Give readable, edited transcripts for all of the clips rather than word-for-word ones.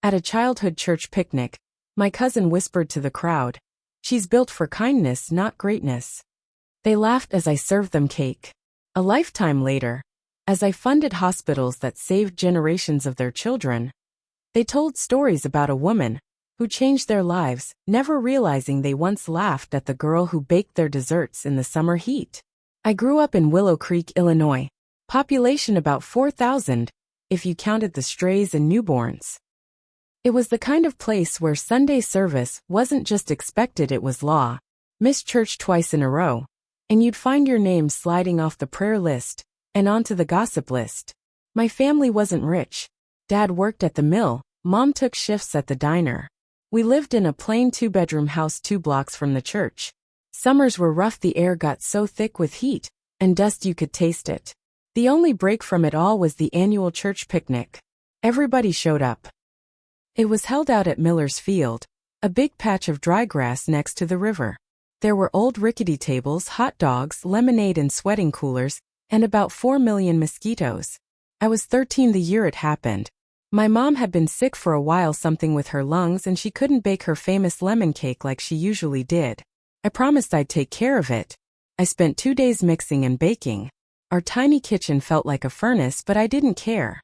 At a childhood church picnic, my cousin whispered to the crowd, "She's built for kindness, not greatness." They laughed as I served them cake. A lifetime later, as I funded hospitals that saved generations of their children, they told stories about a woman who changed their lives, never realizing they once laughed at the girl who baked their desserts in the summer heat. I grew up in Willow Creek, Illinois. Population about 4,000, if you counted the strays and newborns. It was the kind of place where Sunday service wasn't just expected, it was law. Missed church twice in a row, and you'd find your name sliding off the prayer list and onto the gossip list. My family wasn't rich. Dad worked at the mill, Mom took shifts at the diner. We lived in a plain 2-bedroom house 2 blocks from the church. Summers were rough, the air got so thick with heat and dust you could taste it. The only break from it all was the annual church picnic. Everybody showed up. It was held out at Miller's Field, a big patch of dry grass next to the river. There were old rickety tables, hot dogs, lemonade and sweating coolers, and about 4 million mosquitoes. I was 13 the year it happened. My mom had been sick for a while, something with her lungs, and she couldn't bake her famous lemon cake like she usually did. I promised I'd take care of it. I spent 2 days mixing and baking. Our tiny kitchen felt like a furnace, but I didn't care.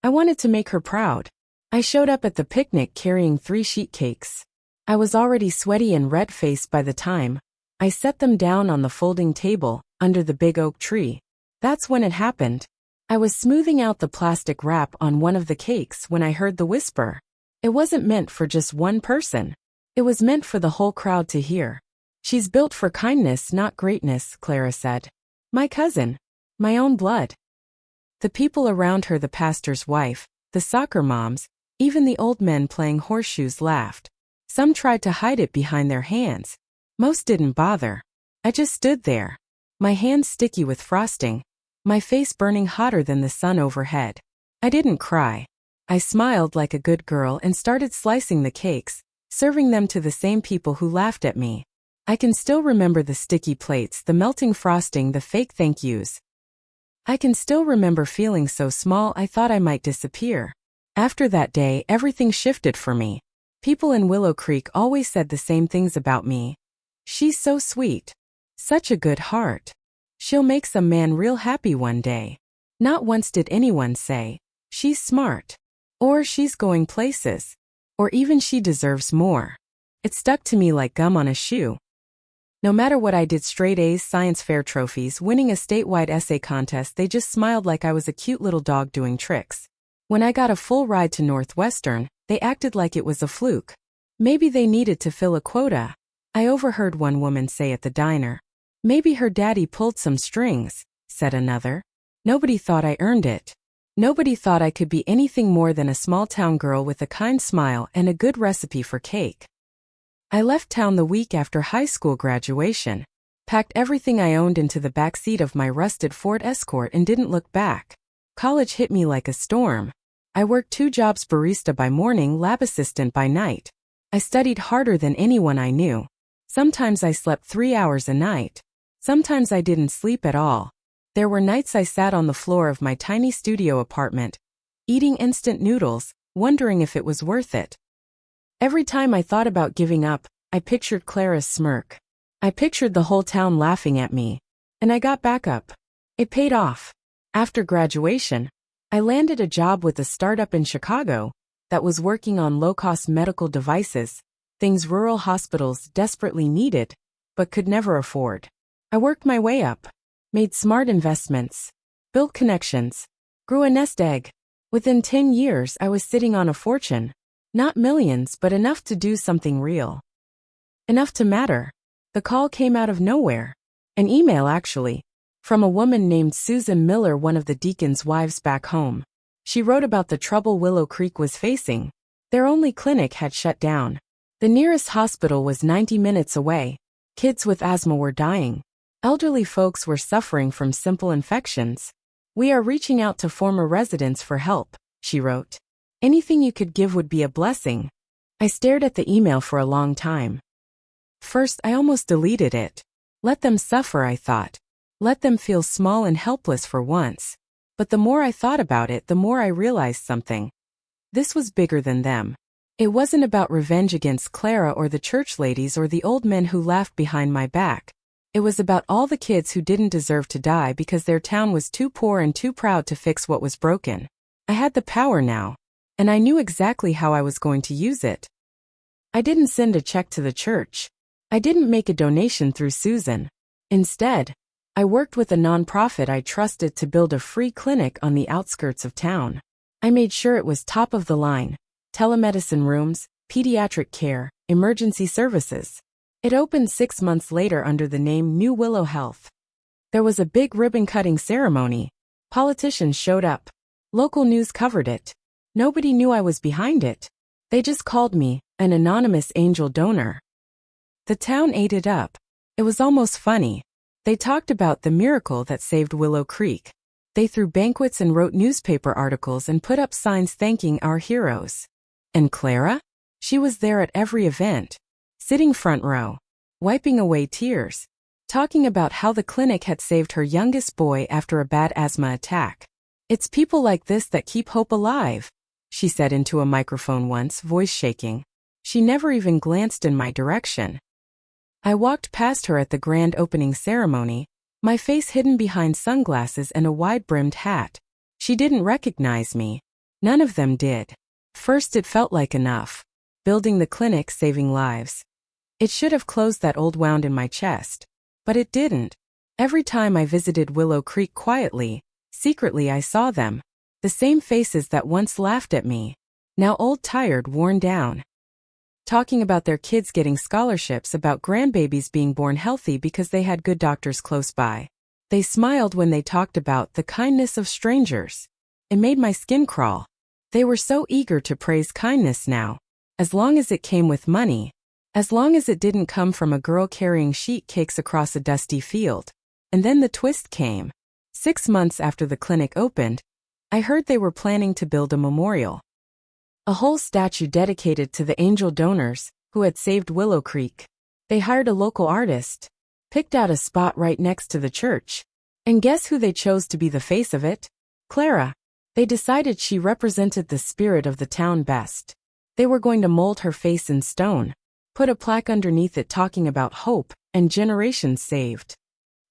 I wanted to make her proud. I showed up at the picnic carrying 3 sheet cakes. I was already sweaty and red-faced by the time I set them down on the folding table under the big oak tree. That's when it happened. I was smoothing out the plastic wrap on one of the cakes when I heard the whisper. It wasn't meant for just one person. It was meant for the whole crowd to hear. "She's built for kindness, not greatness," Clara said. My cousin. My own blood. The people around her, the pastor's wife, the soccer moms, even the old men playing horseshoes laughed. Some tried to hide it behind their hands. Most didn't bother. I just stood there. My hands sticky with frosting. My face burning hotter than the sun overhead. I didn't cry. I smiled like a good girl and started slicing the cakes, serving them to the same people who laughed at me. I can still remember the sticky plates, the melting frosting, the fake thank yous. I can still remember feeling so small I thought I might disappear. After that day, everything shifted for me. People in Willow Creek always said the same things about me. "She's so sweet. Such a good heart. She'll make some man real happy one day." Not once did anyone say, "She's smart," or "She's going places," or even "She deserves more." It stuck to me like gum on a shoe. No matter what I did, straight A's, science fair trophies, winning a statewide essay contest, they just smiled like I was a cute little dog doing tricks. When I got a full ride to Northwestern, they acted like it was a fluke. Maybe they needed to fill a quota. I overheard one woman say at the diner, "Maybe her daddy pulled some strings," said another. Nobody thought I earned it. Nobody thought I could be anything more than a small-town girl with a kind smile and a good recipe for cake. I left town the week after high school graduation, packed everything I owned into the back seat of my rusted Ford Escort and didn't look back. College hit me like a storm. I worked 2 jobs, barista by morning, lab assistant by night. I studied harder than anyone I knew. Sometimes I slept 3 hours a night. Sometimes I didn't sleep at all. There were nights I sat on the floor of my tiny studio apartment, eating instant noodles, wondering if it was worth it. Every time I thought about giving up, I pictured Clara's smirk. I pictured the whole town laughing at me. And I got back up. It paid off. After graduation, I landed a job with a startup in Chicago that was working on low-cost medical devices, things rural hospitals desperately needed, but could never afford. I worked my way up, made smart investments, built connections, grew a nest egg. Within 10 years, I was sitting on a fortune. Not millions, but enough to do something real. Enough to matter. The call came out of nowhere. An email, actually, from a woman named Susan Miller, one of the deacon's wives back home. She wrote about the trouble Willow Creek was facing. Their only clinic had shut down. The nearest hospital was 90 minutes away. Kids with asthma were dying. Elderly folks were suffering from simple infections. "We are reaching out to former residents for help," she wrote. "Anything you could give would be a blessing." I stared at the email for a long time. First, I almost deleted it. Let them suffer, I thought. Let them feel small and helpless for once. But the more I thought about it, the more I realized something. This was bigger than them. It wasn't about revenge against Clara or the church ladies or the old men who laughed behind my back. It was about all the kids who didn't deserve to die because their town was too poor and too proud to fix what was broken. I had the power now, and I knew exactly how I was going to use it. I didn't send a check to the church. I didn't make a donation through Susan. Instead, I worked with a nonprofit I trusted to build a free clinic on the outskirts of town. I made sure it was top of the line: telemedicine rooms, pediatric care, emergency services. It opened 6 months later under the name New Willow Health. There was a big ribbon-cutting ceremony. Politicians showed up. Local news covered it. Nobody knew I was behind it. They just called me an anonymous angel donor. The town ate it up. It was almost funny. They talked about the miracle that saved Willow Creek. They threw banquets and wrote newspaper articles and put up signs thanking our heroes. And Clara? She was there at every event, sitting front row, wiping away tears, talking about how the clinic had saved her youngest boy after a bad asthma attack. "It's people like this that keep hope alive," she said into a microphone once, voice shaking. She never even glanced in my direction. I walked past her at the grand opening ceremony, my face hidden behind sunglasses and a wide-brimmed hat. She didn't recognize me. None of them did. First, it felt like enough. Building the clinic, saving lives. It should have closed that old wound in my chest. But it didn't. Every time I visited Willow Creek quietly, secretly I saw them. The same faces that once laughed at me. Now old, tired, worn down. Talking about their kids getting scholarships, about grandbabies being born healthy because they had good doctors close by. They smiled when they talked about the kindness of strangers. It made my skin crawl. They were so eager to praise kindness now. As long as it came with money. As long as it didn't come from a girl carrying sheet cakes across a dusty field. And then the twist came. 6 months after the clinic opened, I heard they were planning to build a memorial. A whole statue dedicated to the angel donors who had saved Willow Creek. They hired a local artist, picked out a spot right next to the church. And guess who they chose to be the face of it? Clara. They decided she represented the spirit of the town best. They were going to mold her face in stone, put a plaque underneath it talking about hope and generations saved.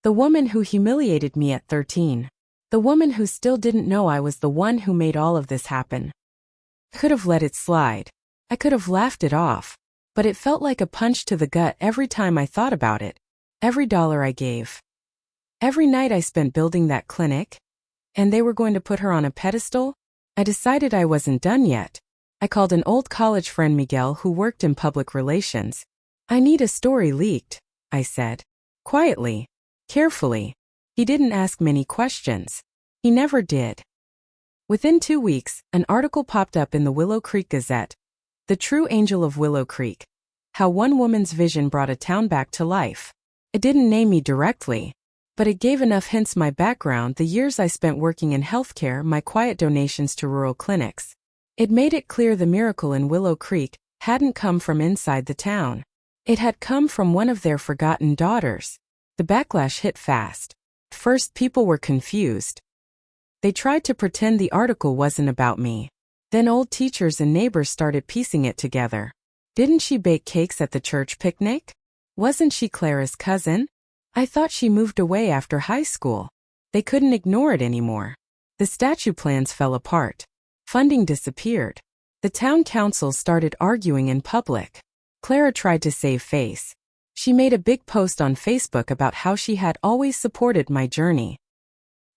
The woman who humiliated me at 13. The woman who still didn't know I was the one who made all of this happen. Could have let it slide. I could have laughed it off. But it felt like a punch to the gut every time I thought about it. Every dollar I gave. Every night I spent building that clinic. And they were going to put her on a pedestal? I decided I wasn't done yet. I called an old college friend, Miguel, who worked in public relations. "I need a story leaked," I said. Quietly. Carefully. He didn't ask many questions. He never did. Within 2 weeks, an article popped up in the Willow Creek Gazette. "The True Angel of Willow Creek. How One Woman's Vision Brought a Town Back to Life." It didn't name me directly, but it gave enough hints: my background, the years I spent working in healthcare, my quiet donations to rural clinics. It made it clear the miracle in Willow Creek hadn't come from inside the town. It had come from one of their forgotten daughters. The backlash hit fast. First, people were confused. They tried to pretend the article wasn't about me. Then old teachers and neighbors started piecing it together. Didn't she bake cakes at the church picnic? Wasn't she Clara's cousin? I thought she moved away after high school. They couldn't ignore it anymore. The statue plans fell apart. Funding disappeared. The town council started arguing in public. Clara tried to save face. She made a big post on Facebook about how she had always supported my journey.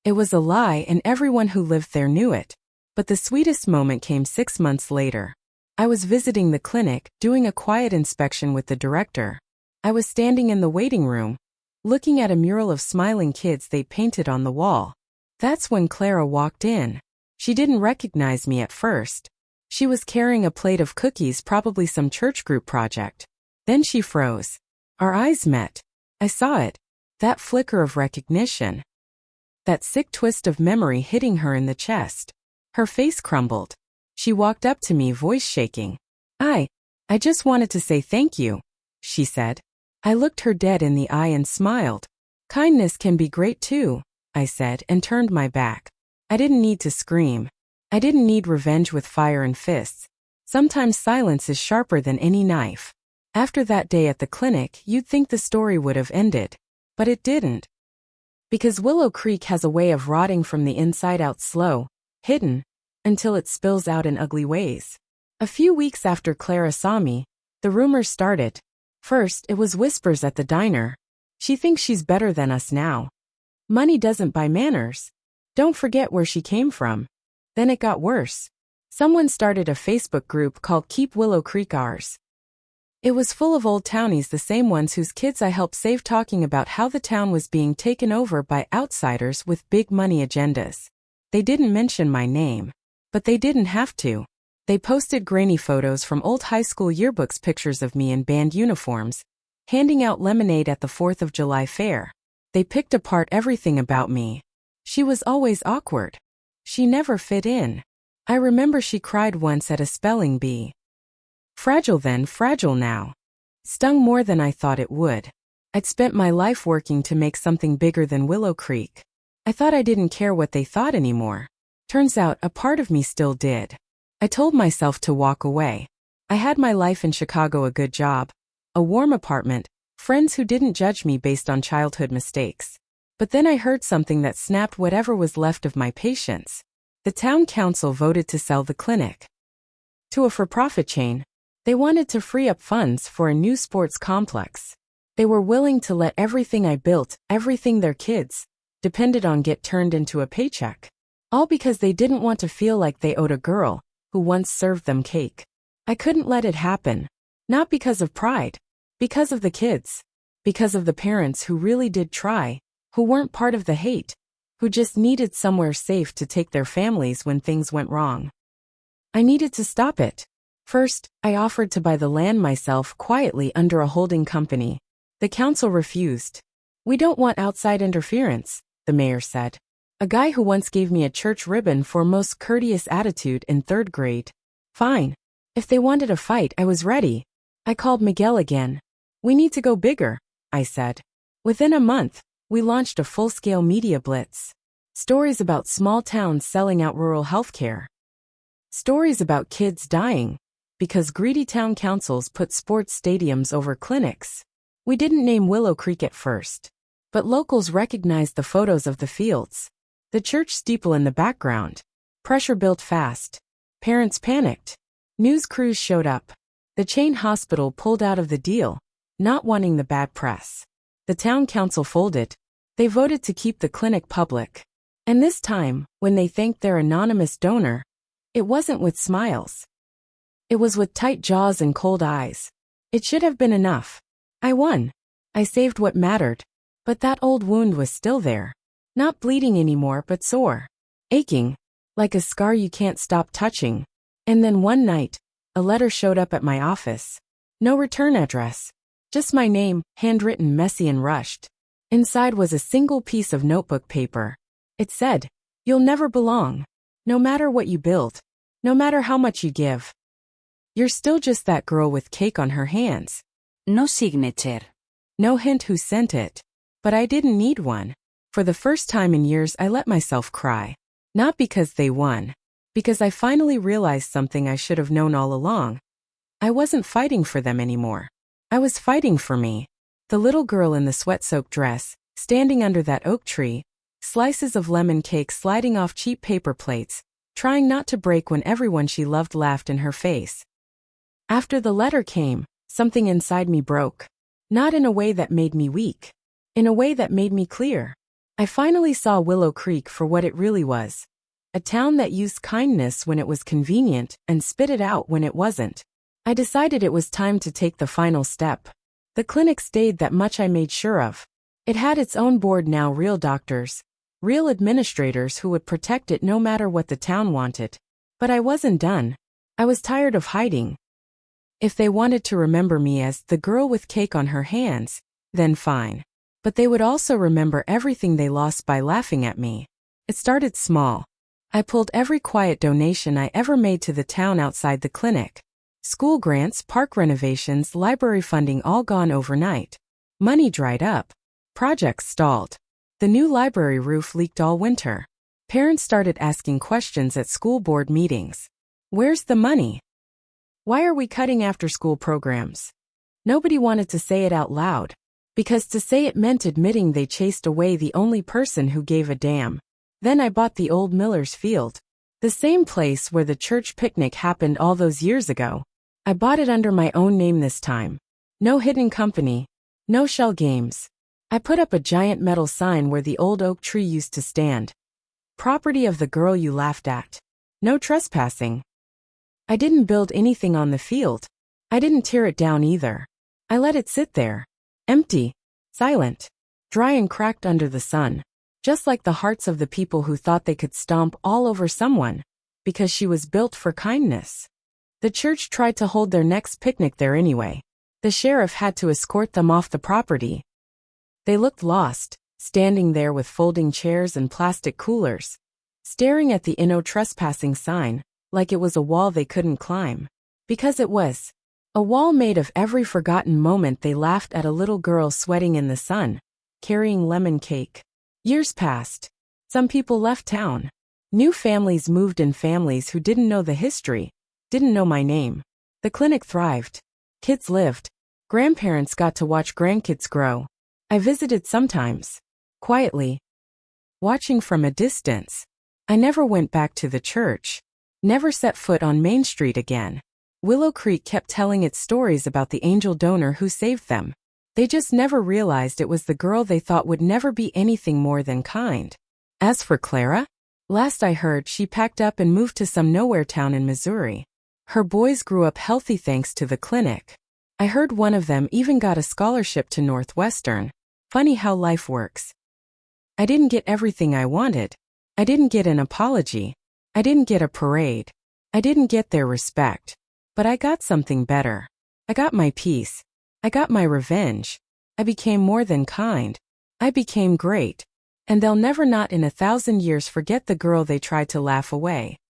It was a lie, and everyone who lived there knew it. But the sweetest moment came 6 months later. I was visiting the clinic, doing a quiet inspection with the director. I was standing in the waiting room, looking at a mural of smiling kids they painted on the wall. That's when Clara walked in. She didn't recognize me at first. She was carrying a plate of cookies, probably some church group project. Then she froze. Our eyes met. I saw it. That flicker of recognition. That sick twist of memory hitting her in the chest. Her face crumbled. She walked up to me, voice shaking. I just wanted to say thank you," she said. I looked her dead in the eye and smiled. "Kindness can be great too," I said, and turned my back. I didn't need to scream. I didn't need revenge with fire and fists. Sometimes silence is sharper than any knife. After that day at the clinic, you'd think the story would have ended. But it didn't. Because Willow Creek has a way of rotting from the inside out, slow, hidden, until it spills out in ugly ways. A few weeks after Clara saw me, the rumors started. First, it was whispers at the diner. She thinks she's better than us now. Money doesn't buy manners. Don't forget where she came from. Then it got worse. Someone started a Facebook group called Keep Willow Creek Ours. It was full of old townies, the same ones whose kids I helped save, talking about how the town was being taken over by outsiders with big money agendas. They didn't mention my name. But they didn't have to. They posted grainy photos from old high school yearbooks, pictures of me in band uniforms, handing out lemonade at the 4th of July fair. They picked apart everything about me. She was always awkward. She never fit in. I remember she cried once at a spelling bee. Fragile then, fragile now. Stung more than I thought it would. I'd spent my life working to make something bigger than Willow Creek. I thought I didn't care what they thought anymore. Turns out, a part of me still did. I told myself to walk away. I had my life in Chicago, a good job, a warm apartment, friends who didn't judge me based on childhood mistakes. But then I heard something that snapped whatever was left of my patience. The town council voted to sell the clinic to a for-profit chain. They wanted to free up funds for a new sports complex. They were willing to let everything I built, everything their kids depended on, get turned into a paycheck. All because they didn't want to feel like they owed a girl who once served them cake. I couldn't let it happen. Not because of pride. Because of the kids. Because of the parents who really did try, who weren't part of the hate, who just needed somewhere safe to take their families when things went wrong. I needed to stop it. First, I offered to buy the land myself quietly under a holding company. The council refused. "We don't want outside interference," the mayor said. A guy who once gave me a church ribbon for most courteous attitude in 3rd grade. Fine. If they wanted a fight, I was ready. I called Miguel again. "We need to go bigger," I said. Within a month, we launched a full-scale media blitz. Stories about small towns selling out rural healthcare. Stories about kids dying because greedy town councils put sports stadiums over clinics. We didn't name Willow Creek at first, but locals recognized the photos of the fields. The church steeple in the background. Pressure built fast. Parents panicked. News crews showed up. The chain hospital pulled out of the deal, not wanting the bad press. The town council folded. They voted to keep the clinic public. And this time, when they thanked their anonymous donor, it wasn't with smiles. It was with tight jaws and cold eyes. It should have been enough. I won. I saved what mattered. But that old wound was still there. Not bleeding anymore, but sore. Aching. Like a scar you can't stop touching. And then one night, a letter showed up at my office. No return address. Just my name, handwritten, messy and rushed. Inside was a single piece of notebook paper. It said, "You'll never belong. No matter what you build. No matter how much you give. You're still just that girl with cake on her hands." No signature. No hint who sent it. But I didn't need one. For the first time in years, I let myself cry. Not because they won. Because I finally realized something I should have known all along. I wasn't fighting for them anymore. I was fighting for me. The little girl in the sweat-soaked dress, standing under that oak tree, slices of lemon cake sliding off cheap paper plates, trying not to break when everyone she loved laughed in her face. After the letter came, something inside me broke. Not in a way that made me weak. In a way that made me clear. I finally saw Willow Creek for what it really was. A town that used kindness when it was convenient and spit it out when it wasn't. I decided it was time to take the final step. The clinic stayed, that much I made sure of. It had its own board now, real doctors, real administrators who would protect it no matter what the town wanted. But I wasn't done. I was tired of hiding. If they wanted to remember me as the girl with cake on her hands, then fine. But they would also remember everything they lost by laughing at me. It started small. I pulled every quiet donation I ever made to the town outside the clinic. School grants, park renovations, library funding, all gone overnight. Money dried up. Projects stalled. The new library roof leaked all winter. Parents started asking questions at school board meetings. Where's the money? Why are we cutting after-school programs? Nobody wanted to say it out loud, because to say it meant admitting they chased away the only person who gave a damn. Then I bought the old Miller's Field, the same place where the church picnic happened all those years ago. I bought it under my own name this time. No hidden company, no shell games. I put up a giant metal sign where the old oak tree used to stand. Property of the girl you laughed at. No trespassing. I didn't build anything on the field. I didn't tear it down either. I let it sit there. Empty. Silent. Dry and cracked under the sun. Just like the hearts of the people who thought they could stomp all over someone. Because she was built for kindness. The church tried to hold their next picnic there anyway. The sheriff had to escort them off the property. They looked lost, standing there with folding chairs and plastic coolers, staring at the "No trespassing" sign, like it was a wall they couldn't climb. Because it was. A wall made of every forgotten moment they laughed at a little girl sweating in the sun, carrying lemon cake. Years passed. Some people left town. New families moved in, families who didn't know the history, didn't know my name. The clinic thrived. Kids lived. Grandparents got to watch grandkids grow. I visited sometimes. Quietly. Watching from a distance. I never went back to the church. Never set foot on Main Street again. Willow Creek kept telling its stories about the angel donor who saved them. They just never realized it was the girl they thought would never be anything more than kind. As for Clara, last I heard she packed up and moved to some nowhere town in Missouri. Her boys grew up healthy thanks to the clinic. I heard one of them even got a scholarship to Northwestern. Funny how life works. I didn't get everything I wanted. I didn't get an apology. I didn't get a parade. I didn't get their respect. But I got something better. I got my peace. I got my revenge. I became more than kind. I became great. And they'll never, not in 1,000 years, forget the girl they tried to laugh away.